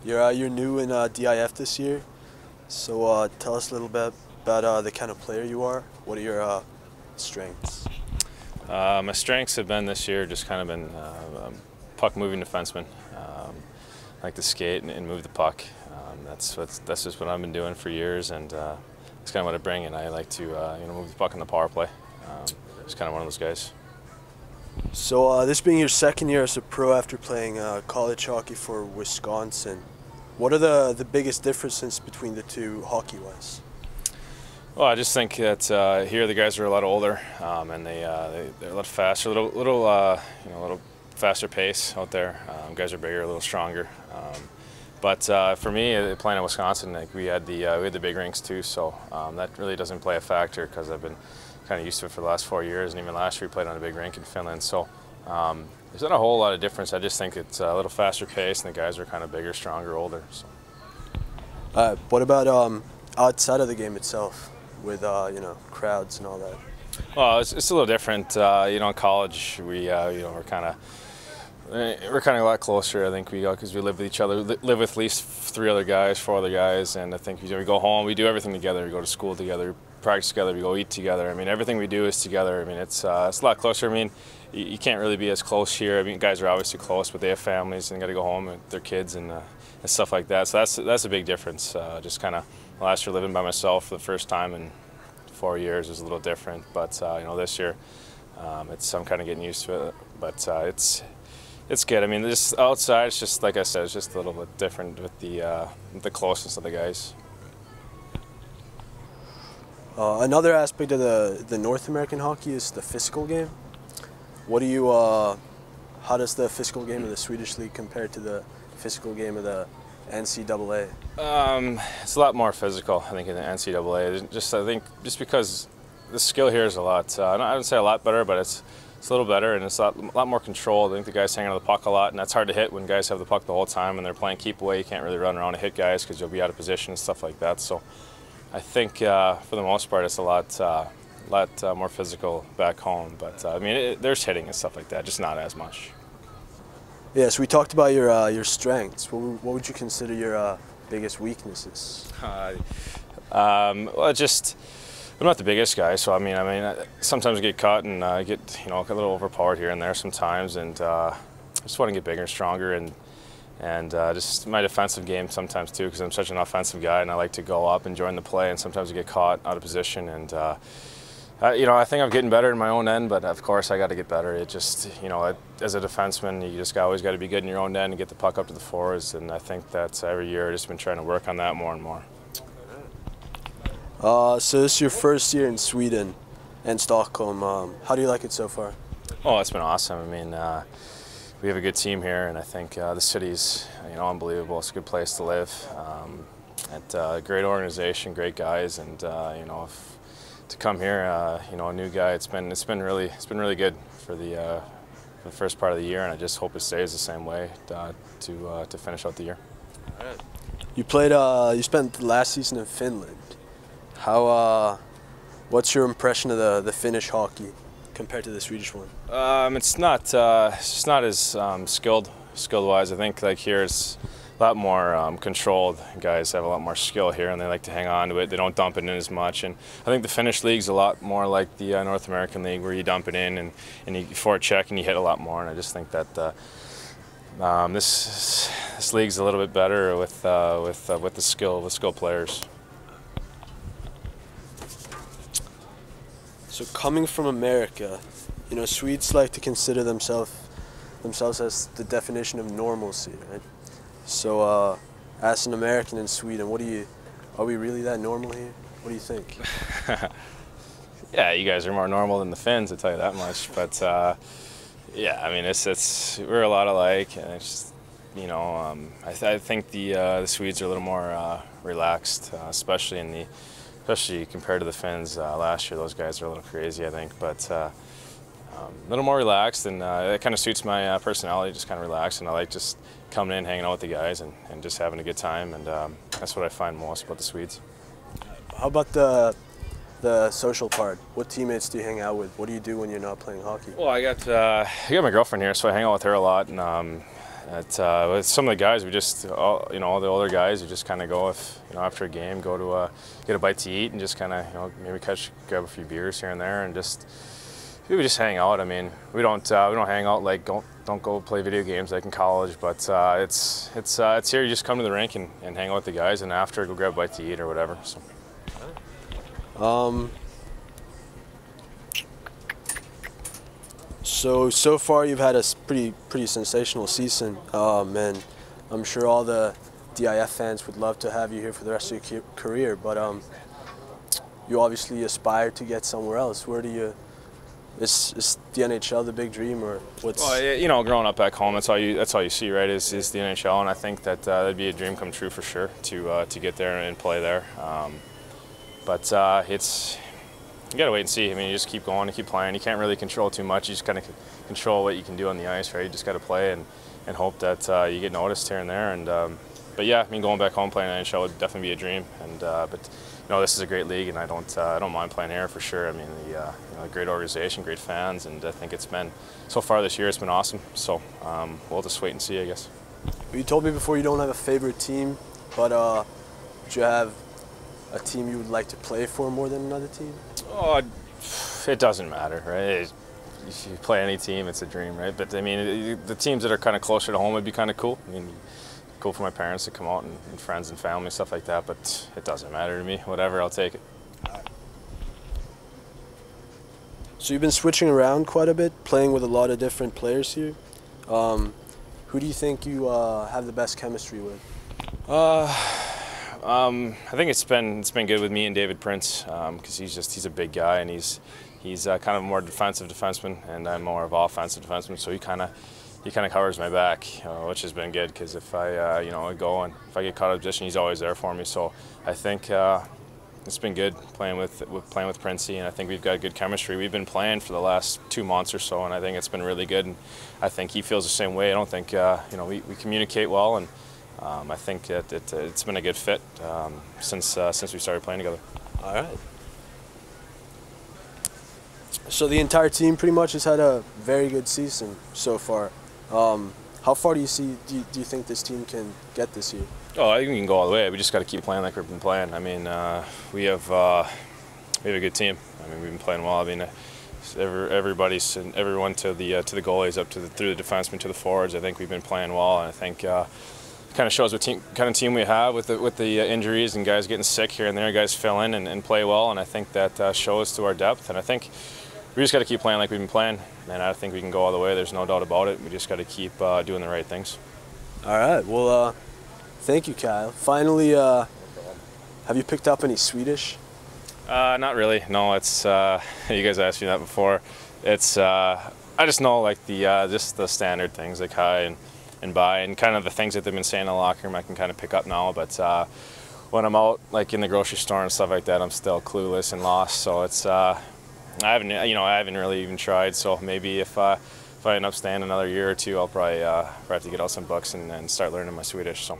You're new in DIF this year, so tell us a little bit about the kind of player you are. What are your strengths? My strengths have been this year just kind of been puck moving defenseman. I like to skate and move the puck. That's just what I've been doing for years, and it's kind of what I bring. And I like to move the puck in the power play. Just kind of one of those guys. So this being your second year as a pro after playing college hockey for Wisconsin, what are the biggest differences between the two hockey-wise? Well, I just think that here the guys are a lot older, and they're a lot faster, a little faster pace out there. Guys are bigger, a little stronger. But for me, playing in Wisconsin, like we had the big rinks too, so that really doesn't play a factor because I've been kind of used to it for the last 4 years, and even last year we played on a big rink in Finland. So there's not a whole lot of difference. I just think it's a little faster pace, and the guys are kind of bigger, stronger, older. So. What about outside of the game itself, with crowds and all that? Well, it's a little different. In college we're kind of a lot closer. I think because we live with each other. We live with at least 4 other guys, and I think we go home. We do everything together. We go to school together, practice together. We go eat together. I mean, everything we do is together. I mean, it's a lot closer. I mean, you can't really be as close here. I mean, guys are obviously close, but they have families and got to go home with their kids and stuff like that. So that's a big difference. Just kind of last year living by myself for the first time in 4 years was a little different. But this year, I'm kind of getting used to it. But it's good. I mean, this outside, it's just like I said, it's just a little bit different with the closeness of the guys. Another aspect of the North American hockey is the physical game. How does the physical game of the Swedish league compare to the physical game of the NCAA? It's a lot more physical, I think, in the NCAA. I think because the skill here is a lot. I wouldn't say a lot better, but it's a little better, and it's a lot more controlled. I think the guys hang on to the puck a lot, and that's hard to hit when guys have the puck the whole time and they're playing keep away. You can't really run around and hit guys because you'll be out of position and stuff like that. So I think for the most part it's a lot more physical back home. But I mean, there's hitting and stuff like that, just not as much. Yeah, so we talked about your strengths. What would you consider your biggest weaknesses? Well, I'm not the biggest guy, so I mean, sometimes I get caught and get a little overpowered here and there sometimes, and I just want to get bigger and stronger, and just my defensive game sometimes too, because I'm such an offensive guy and I like to go up and join the play, and sometimes I get caught out of position, and I think I'm getting better in my own end, but of course I got to get better. It just as a defenseman, you just always got to be good in your own end and get the puck up to the forwards, and I think that every year I've just been trying to work on that more and more. So this is your first year in Sweden and Stockholm. How do you like it so far? Oh, it's been awesome. I mean, we have a good team here, and I think the city's unbelievable. It's a good place to live. Great organization, great guys, and to come here, a new guy. It's been really good for the first part of the year, and I just hope it stays the same way to finish out the year. All right. You spent the last season in Finland. What's your impression of the Finnish hockey compared to the Swedish one? It's just not as skilled-wise. I think like here it's a lot more controlled. Guys have a lot more skill here, and they like to hang on to it. They don't dump it in as much. And I think the Finnish league's a lot more like the North American league, where you dump it in and you forecheck and you hit a lot more. And I just think that this league's a little bit better with the skilled players. So coming from America, Swedes like to consider themselves as the definition of normalcy, right? So as an American in Sweden, are we really that normal here? What do you think? Yeah, you guys are more normal than the Finns, I'll tell you that much. But yeah, I mean, we're a lot alike, and it's I think the Swedes are a little more relaxed, especially compared to the Finns last year. Those guys are a little crazy, I think, but a little more relaxed, and that kind of suits my personality, just kind of relaxed, and I like just coming in, hanging out with the guys, and just having a good time, and that's what I find most about the Swedes. How about the social part? What teammates do you hang out with? What do you do when you're not playing hockey? Well, I got my girlfriend here, so I hang out with her a lot, and With some of the guys, we just, all the older guys, we just kind of go after a game, go to get a bite to eat, and just kind of maybe grab a few beers here and there, and just hang out. I mean, we don't hang out like don't go play video games like in college, but it's here. You just come to the rink and hang out with the guys, and after go grab a bite to eat or whatever. So far you've had a pretty sensational season, and I'm sure all the DIF fans would love to have you here for the rest of your career. But you obviously aspire to get somewhere else. Where do you? Is the NHL the big dream, or what's? Well, growing up back home, that's all you see, right? Is the NHL, and I think that that'd be a dream come true for sure to get there and play there. But you gotta wait and see. I mean, you just keep going and keep playing. You can't really control too much. You just kind of control what you can do on the ice, right? You just gotta play and hope that you get noticed here and there. And but yeah, I mean, going back home playing in the NHL would definitely be a dream. And but this is a great league, and I don't mind playing here for sure. I mean, a great organization, great fans, and I think it's been so far this year. It's been awesome. So we'll just wait and see, I guess. You told me before you don't have a favorite team, but do you have a team you would like to play for more than another team? Oh, it doesn't matter, right? If you play any team, it's a dream, right? But I mean, the teams that are kind of closer to home would be kind of cool. I mean, cool for my parents to come out and friends and family, stuff like that. But it doesn't matter to me. Whatever, I'll take it. So you've been switching around quite a bit, playing with a lot of different players here. Who do you think you have the best chemistry with? I think it's been good with me and David Prince, because he's a big guy, and he's kind of a more defensive defenseman, and I'm more of an offensive defenseman. So he kind of covers my back, which has been good, because if I go and if I get caught out of position, he's always there for me. So I think it's been good playing with Princey, and I think we've got good chemistry. We've been playing for the last 2 months or so, and I think it's been really good. And I think he feels the same way. I don't think we communicate well, and I think that it's been a good fit since we started playing together. All right. So the entire team pretty much has had a very good season so far. How far do you think this team can get this year? Oh, I think we can go all the way. We just got to keep playing like we've been playing. I mean, we have a good team. I mean, we've been playing well. I mean, everyone to the goalies, up through the defensemen to the forwards. I think we've been playing well, and I think kind of shows what kind of team we have with the injuries and guys getting sick here and there. Guys fill in and play well, and I think that shows to our depth. And I think we just got to keep playing like we've been playing, and I think we can go all the way. There's no doubt about it. We just got to keep doing the right things. All right. Well, thank you, Kyle. Finally, have you picked up any Swedish? Not really. No, it's you guys asked me that before. It's I just know like just the standard things like hi and bye, and kind of the things that they've been saying in the locker room I can kind of pick up now. But when I'm out like in the grocery store and stuff like that, I'm still clueless and lost. So it's I haven't really even tried. So maybe if I end up staying another year or two, I'll probably have to get out some books and start learning my Swedish. So.